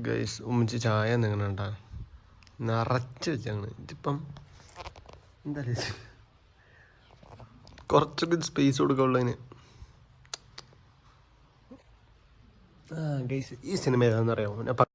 Guys ഉമ്മിച്ച് ചായ എന്തെങ്കിലും ഉണ്ടാ നിറച്ച് വെച്ചാണ് ഇതിപ്പം എന്താ കുറച്ചൊക്കെ സ്പേസ് കൊടുക്കാനുള്ളതിന്. ഗൈസ് ഈ സിനിമ ഏതാണെന്ന് അറിയാമോ?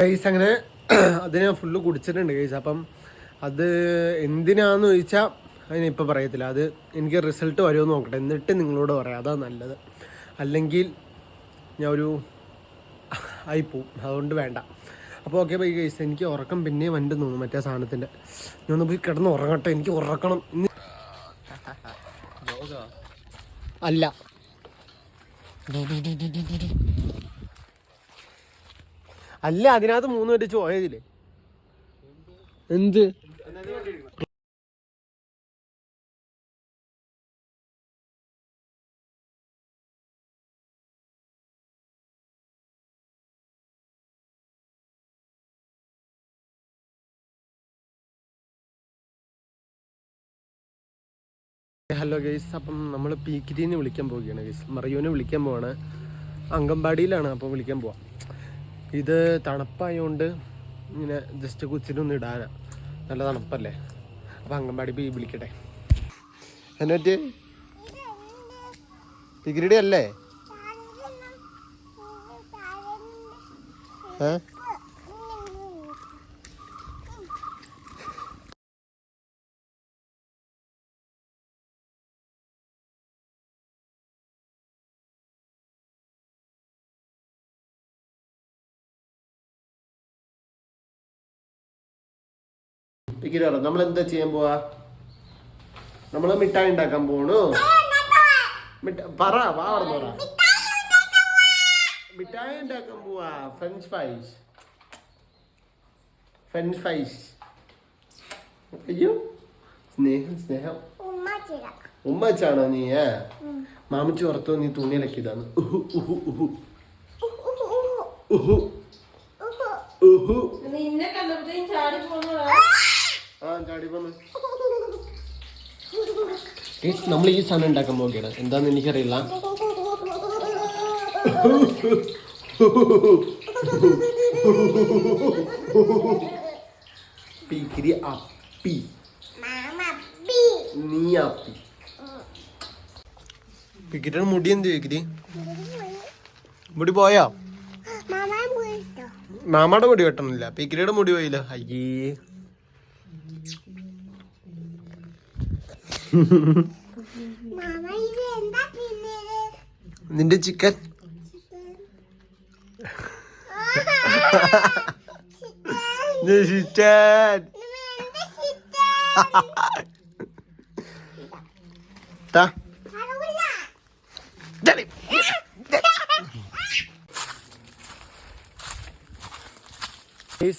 ഗൈസ് അങ്ങനെ അത് ഞാൻ ഫുള്ള് കുടിച്ചിട്ടുണ്ട് ഗൈസ്. അപ്പം അത് എന്തിനാന്ന് ചോദിച്ചാൽ അതിനിപ്പോൾ പറയത്തില്ല. അത് എനിക്ക് റിസൾട്ട് വരുമോ നോക്കട്ടെ, എന്നിട്ട് നിങ്ങളോട് പറയാം. അതാണ് നല്ലത്. അല്ലെങ്കിൽ ഞാൻ ഒരു ആയിപ്പോവും. അതുകൊണ്ട് വേണ്ട. അപ്പോൾ ഓക്കെ ബൈ ഗൈസ്. എനിക്ക് ഉറക്കം പിന്നെയും വണ്ടെന്ന് തോന്നുന്നു മറ്റേ സാധനത്തിൻ്റെ. ഞാൻ ഒന്ന് പോയി കിടന്ന് ഉറങ്ങട്ടെ. എനിക്ക് ഉറക്കണം അല്ല. അല്ല, അതിനകത്ത് 3 വെച്ച് പോയതില്ലേ? എന്ത് ഹലോ ഗൈസ്. അപ്പം നമ്മൾ പീക്കിരിനെ വിളിക്കാൻ പോവുകയാണ് ഗൈസ്. മറിയോനെ വിളിക്കാൻ പോവാണ്. അങ്കമ്പാടിയിലാണ്. അപ്പോൾ വിളിക്കാൻ പോവാം. ഇത് തണുപ്പായതുകൊണ്ട് ഇങ്ങനെ ജസ്റ്റ് കൊച്ചിനൊന്ന് ഇടാനാ. നല്ല തണുപ്പല്ലേ. അപ്പം അങ്കമ്പാടി പോയി വിളിക്കട്ടെ. എന്നിട്ട് പീക്കിരിയുടെ അല്ലേ? നമ്മൾ എന്താ ചെയ്യാൻ പോവാ? നമ്മള് മിഠായി ഉണ്ടാക്കാൻ പോണു. പറ മിഠായി ഉണ്ടാക്കാൻ പോവാ. French fries. അയ്യോ സ്നേഹം ഉമ്മച്ചാണോ നീ? മാമിച്ചു ഓർത്തോ നീ തുണിയിലക്കിയതാണ്. നമ്മൾ ഈ സാധനം ഉണ്ടാക്കാൻ പോവുകയാണ്. എന്താന്ന് എനിക്കറിയില്ല. പീക്കിരി അപ്പി, നീ അപ്പി. പീക്കിരിയുടെ മുടി എന്ത് പീക്കിരി? മുടി പോയാ? മാമയുടെ മുടി വെട്ടണില്ല, പീക്കിരിയുടെ മുടി പോയില്ല. അയ്യേ. നിന്റെ ചിക്കൻ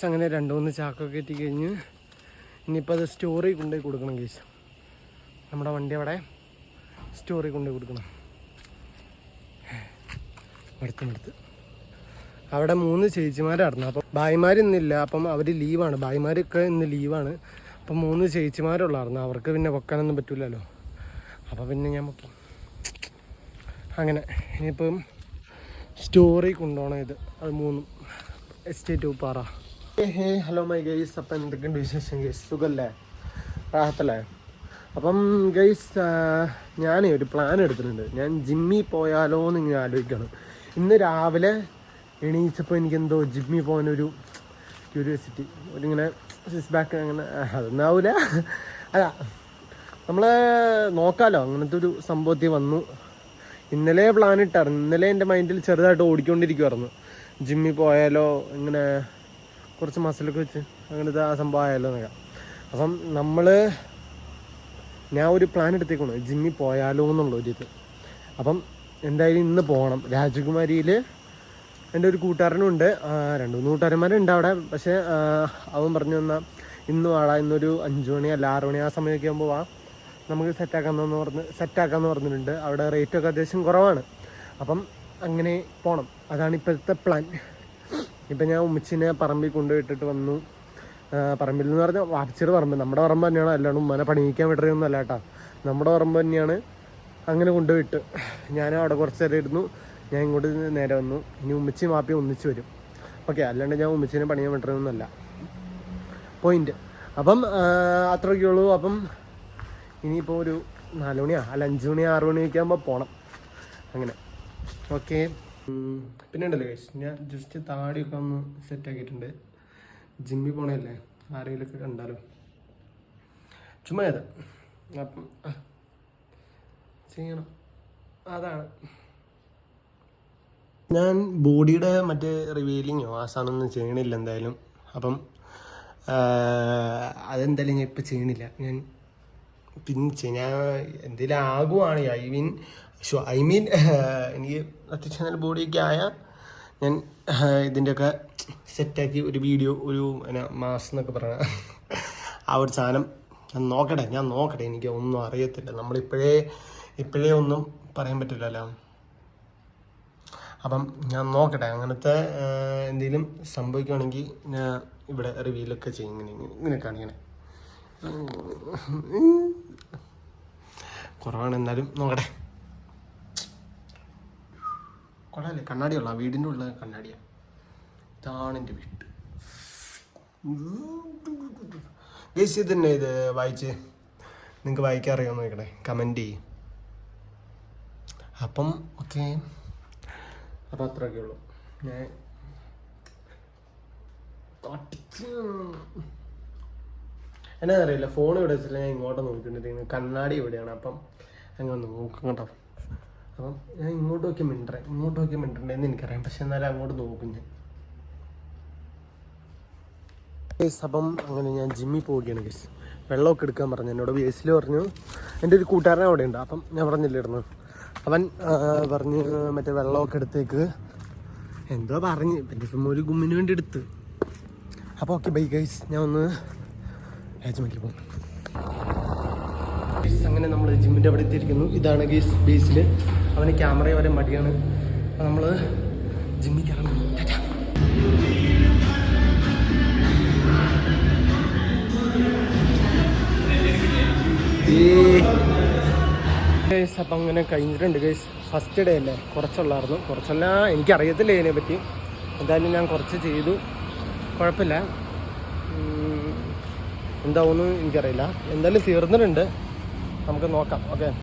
അങ്ങനെ 2-3 ചാക്കൊക്കെ എത്തിക്കഴിഞ്ഞ് ഇനിയിപ്പോൾ അത് സ്റ്റോറിൽ കൊണ്ടുപോയി കൊടുക്കണം കേസ്. നമ്മുടെ വണ്ടി അവിടെ സ്റ്റോറിൽ കൊണ്ടുപോയി കൊടുക്കണം. അടുത്ത് അവിടെ 3 ചേച്ചിമാരായിരുന്നു. അപ്പം ഭായിമാർ ഇന്നില്ല. അപ്പം അവർ ലീവാണ്. ഭായിമാരൊക്കെ ഇന്ന് ലീവാണ്. അപ്പം 3 ചേച്ചിമാരുള്ളായിരുന്നു. അവർക്ക് പിന്നെ വെക്കാനൊന്നും പറ്റില്ലല്ലോ. അപ്പം പിന്നെ ഞാൻ വെക്കും. അങ്ങനെ ഇനിയിപ്പം സ്റ്റോറിൽ കൊണ്ടുപോകണം ഇത്. അത് 3 എസ്റ്റേറ്റ് പാറ. Hello my guys. അപ്പം എന്തൊക്കെയുണ്ട് വിശേഷം ഗൈസ്? സുഖല്ലേ? റാഹത്തല്ലേ? അപ്പം ഗൈസ് ഞാനേ ഒരു പ്ലാൻ എടുത്തിട്ടുണ്ട്. ഞാൻ ജിമ്മിൽ പോയാലോ എന്ന് ഇങ്ങനെ ആലോചിക്കണം. ഇന്ന് രാവിലെ എണീച്ചപ്പോൾ എനിക്കെന്തോ ജിമ്മിൽ പോകാനൊരു ക്യൂരിയോസിറ്റി, ഒരിങ്ങനെ സിക്സ് ബാക്ക് അങ്ങനെ അതൊന്നാവൂല. അല്ല, നമ്മൾ നോക്കാമല്ലോ. അങ്ങനത്തെ ഒരു സംഭവത്തിൽ വന്നു. ഇന്നലെ പ്ലാൻ ഇട്ടായിരുന്നു. ഇന്നലെ എൻ്റെ മൈൻഡിൽ ചെറുതായിട്ട് ഓടിക്കൊണ്ടിരിക്കുമായിരുന്നു. ജിമ്മിൽ പോയാലോ ഇങ്ങനെ കുറച്ച് മസിലൊക്കെ വെച്ച് അങ്ങനത്തെ ആ സംഭവം ആയാലോ എന്നൊക്കെ. അപ്പം ഞാൻ ഒരു പ്ലാൻ എടുത്തേക്കാണ് ജിമ്മിൽ പോയാലോ എന്നുള്ള ഒരു ഇത്. അപ്പം എന്തായാലും ഇന്ന് പോകണം. രാജകുമാരിയിൽ എൻ്റെ ഒരു കൂട്ടുകാരനുണ്ട്, 2-3 കൂട്ടുകാരന്മാരുണ്ട് അവിടെ. പക്ഷേ അവൻ പറഞ്ഞു തന്നാൽ ഇന്ന് വാടാ, ഇന്നൊരു 5 മണി അല്ല 6 മണി ആ സമയമൊക്കെ ആകുമ്പോൾ വാ, നമുക്ക് സെറ്റാക്കാമെന്ന് പറഞ്ഞിട്ടുണ്ട്. അവിടെ റേറ്റൊക്കെ അത്യാവശ്യം കുറവാണ്. അപ്പം അങ്ങനെ പോകണം, അതാണ് ഇപ്പോഴത്തെ പ്ലാൻ. ഇപ്പം ഞാൻ ഉമ്മച്ചിനെ പറമ്പിൽ കൊണ്ടുപോയിട്ടിട്ട് വന്നു. പറമ്പിൽ എന്ന് പറഞ്ഞാൽ വാപ്പിച്ചിയുടെ പറമ്പ്, നമ്മുടെ പറമ്പ് തന്നെയാണ്. അല്ലാണ്ട് ഉമ്മനെ പണിയിക്കാൻ വിടരുന്നല്ല കേട്ടോ, നമ്മുടെ പറമ്പ് തന്നെയാണ്. അങ്ങനെ കൊണ്ടുപോയിട്ട് ഞാൻ അവിടെ കുറച്ച് നേരം ഇരുന്നു. ഞാൻ ഇങ്ങോട്ട് നേരെ വന്നു. ഇനി ഉമ്മച്ചിയും വാപ്പിയും ഒന്നിച്ച് വരും. ഓക്കെ, അല്ലാണ്ട് ഞാൻ ഉമ്മച്ചിനെ പണിയാൻ വിടരുന്നല്ല പോയിന്റ്. അപ്പം അത്രയൊക്കെ ഉള്ളൂ. അപ്പം ഇനിയിപ്പോൾ ഒരു 4 മണിയാ അല്ല 5 മണി 6 മണിയൊക്കെ ആകുമ്പോൾ പോകണം. അങ്ങനെ ഓക്കെ. പിന്നെ ഉണ്ടല്ലോ ഗൈസ്, ഞാൻ ജസ്റ്റ് താടിയൊക്കെ ഒന്ന് സെറ്റാക്കിയിട്ടുണ്ട്. ജിമ്മിൽ പോണല്ലേ, ആരെങ്കിലുമൊക്കെ കണ്ടാലോ, ചുമ്മാ അത് അപ്പം ചെയ്യണം. അതാണ് ഞാൻ ബോഡിയുടെ മറ്റേ റിവീലിങ്ങോ ആ സാധനമൊന്നും ചെയ്യണില്ല എന്തായാലും. അപ്പം അതെന്തായാലും ഞാൻ ഇപ്പം ചെയ്യണില്ല. ഞാൻ പിന്നെ ഞാൻ എന്തെങ്കിലും ആകുവാണ് ഐ മീൻ എനിക്ക് അത്യാവശ്യം നല്ല ബോഡിയൊക്കെ ആയാൽ ഞാൻ ഇതിൻ്റെയൊക്കെ സെറ്റാക്കി ഒരു വീഡിയോ, ഒരു മാസം എന്നൊക്കെ പറയണ ആ ഒരു സാധനം ഞാൻ നോക്കട്ടെ. എനിക്ക് ഒന്നും അറിയത്തില്ല, ഇപ്പോഴേ ഒന്നും പറയാൻ പറ്റില്ലല്ലോ. അപ്പം ഞാൻ നോക്കട്ടെ, അങ്ങനത്തെ എന്തെങ്കിലും സംഭവിക്കുകയാണെങ്കിൽ ഞാൻ ഇവിടെ റിവ്യൂലൊക്കെ ചെയ്യും. ഇങ്ങനെ കാണിക്കണേ കുറവാണ്, എന്നാലും നോക്കട്ടെ. കൊള്ളാല്ലേ, കണ്ണാടിയുള്ള വീടിൻ്റെ ഉള്ള കണ്ണാടിയാണ്. ഇതാണ് എൻ്റെ വീട്. ഗൈസ് ഇത് തന്നെ, ഇത് വായിച്ച് നിങ്ങൾക്ക് വായിക്കാൻ അറിയാമെന്ന് നോക്കണേ, കമൻറ്റ് ചെയ്യും. അപ്പം ഓക്കെ, അപ്പം അത്രയൊക്കെ ഉള്ളൂ. ഞാൻ എന്നാ അറിയില്ല, ഫോൺ ഇവിടെ വെച്ചില്ല, ഞാൻ ഇങ്ങോട്ട് നോക്കിയിട്ടുണ്ടെങ്കിൽ കണ്ണാടി ഇവിടെയാണ്. അപ്പം അങ്ങനെ നോക്കും കേട്ടോ. അപ്പം ഞാൻ ഇങ്ങോട്ട് നോക്കി മിണ്ടണ്ടെന്ന് എനിക്കറിയാം, പക്ഷെ എന്നാലും അങ്ങോട്ട് നോക്കും ഞാൻ. അപ്പം അങ്ങനെ ഞാൻ ജിമ്മിൽ പോവുകയാണ് ഗൈസ്. വെള്ളമൊക്കെ എടുക്കാൻ പറഞ്ഞു എന്നോട്. വേസിൽ പറഞ്ഞു, എൻ്റെ ഒരു കൂട്ടുകാരൻ അവിടെ ഉണ്ട്. അപ്പം ഞാൻ പറഞ്ഞില്ലായിരുന്നു, അവൻ പറഞ്ഞ് മറ്റേ വെള്ളമൊക്കെ എടുത്തേക്ക് എന്തോ പറഞ്ഞ്, പിന്നെ ചുമ്മാ ഒരു ഗുമ്മിന് വേണ്ടി എടുത്ത്. അപ്പോൾ ഓക്കെ ബൈ ഗൈസ്, ഞാൻ ഒന്ന് രാജമാക്കി പോകും. അങ്ങനെ നമ്മൾ ജിമ്മിൻ്റെ അവിടെ എത്തിയിരിക്കുന്നു. ഇതാണ് ഗൈസ് ബേസിൽ. അവന് ക്യാമറ വരെ മടിയാണ്. അപ്പോൾ നമ്മൾ ജിമ്മിൽ കയറാൻ ഗൈസ്. അപ്പം അങ്ങനെ കഴിഞ്ഞിട്ടുണ്ട് ഗൈസ്. ഫസ്റ്റ് ഡേ അല്ലേ, കുറച്ചല്ല എനിക്കറിയത്തില്ല ഇതിനെപ്പറ്റി. എന്തായാലും ഞാൻ കുറച്ച് ചെയ്തു, കുഴപ്പമില്ല. എന്താവുമെന്ന് എനിക്കറിയില്ല. എന്തായാലും തീർന്നിട്ടുണ്ട്, നമുക്ക് നോക്കാം. ഓക്കെ.